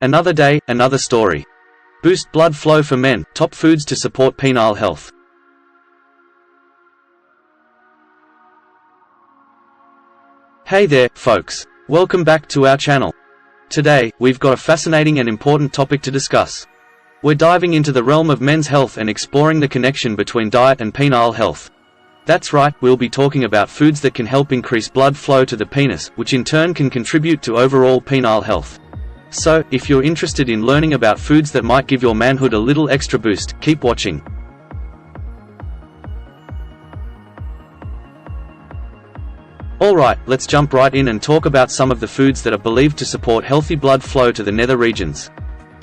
Another day, another story. Boost blood flow for men, top foods to support penile health. Hey there, folks. Welcome back to our channel. Today, we've got a fascinating and important topic to discuss. We're diving into the realm of men's health and exploring the connection between diet and penile health. That's right, we'll be talking about foods that can help increase blood flow to the penis, which in turn can contribute to overall penile health. So, if you're interested in learning about foods that might give your manhood a little extra boost, keep watching. Alright, let's jump right in and talk about some of the foods that are believed to support healthy blood flow to the nether regions.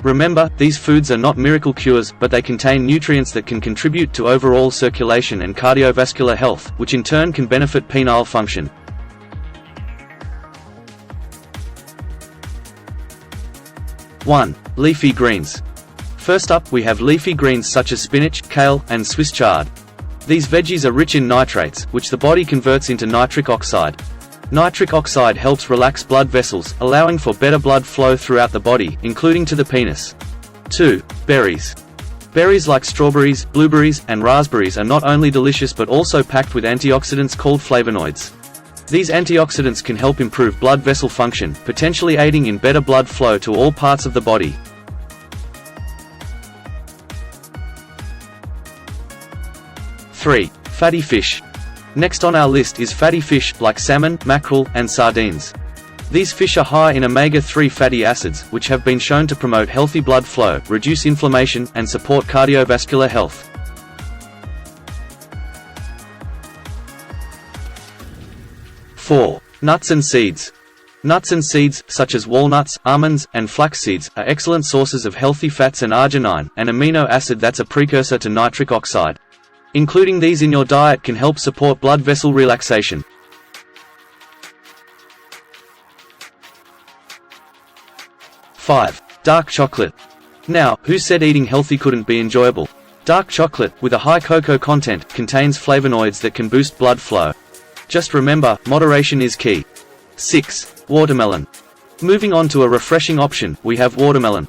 Remember, these foods are not miracle cures, but they contain nutrients that can contribute to overall circulation and cardiovascular health, which in turn can benefit penile function. One. Leafy greens. First up, we have leafy greens such as spinach, kale, and Swiss chard. These veggies are rich in nitrates, which the body converts into nitric oxide. Nitric oxide helps relax blood vessels, allowing for better blood flow throughout the body, including to the penis. 2. Berries. Berries like strawberries, blueberries, and raspberries are not only delicious but also packed with antioxidants called flavonoids. These antioxidants can help improve blood vessel function, potentially aiding in better blood flow to all parts of the body. 3. Fatty fish. Next on our list is fatty fish, like salmon, mackerel, and sardines. These fish are high in omega-3 fatty acids, which have been shown to promote healthy blood flow, reduce inflammation, and support cardiovascular health. 4. Nuts and seeds. Nuts and seeds, such as walnuts, almonds, and flax seeds, are excellent sources of healthy fats and arginine, an amino acid that's a precursor to nitric oxide. Including these in your diet can help support blood vessel relaxation. 5. Dark chocolate. Now, who said eating healthy couldn't be enjoyable? Dark chocolate, with a high cocoa content, contains flavonoids that can boost blood flow. Just remember, moderation is key. 6. Watermelon. Moving on to a refreshing option, we have watermelon.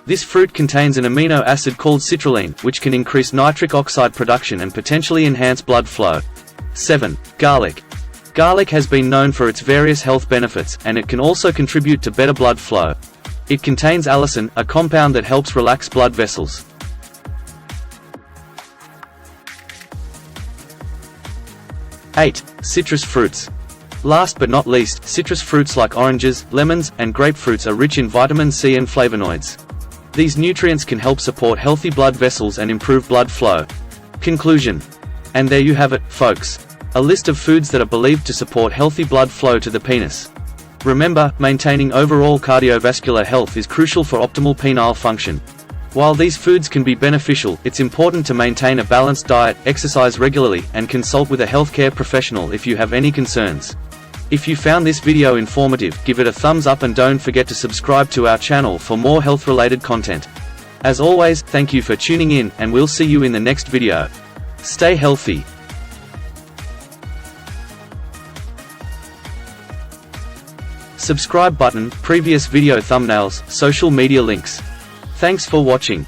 This fruit contains an amino acid called citrulline, which can increase nitric oxide production and potentially enhance blood flow. 7. Garlic. Garlic has been known for its various health benefits, and it can also contribute to better blood flow. It contains allicin, a compound that helps relax blood vessels. 8. Citrus fruits. Last but not least, citrus fruits like oranges, lemons, and grapefruits are rich in vitamin C and flavonoids. These nutrients can help support healthy blood vessels and improve blood flow. Conclusion. And there you have it, folks. A list of foods that are believed to support healthy blood flow to the penis. Remember, maintaining overall cardiovascular health is crucial for optimal penile function. While these foods can be beneficial, it's important to maintain a balanced diet, exercise regularly, and consult with a healthcare professional if you have any concerns. If you found this video informative, give it a thumbs up and don't forget to subscribe to our channel for more health-related content. As always, thank you for tuning in, and we'll see you in the next video. Stay healthy. Subscribe button, previous video thumbnails, social media links. Thanks for watching.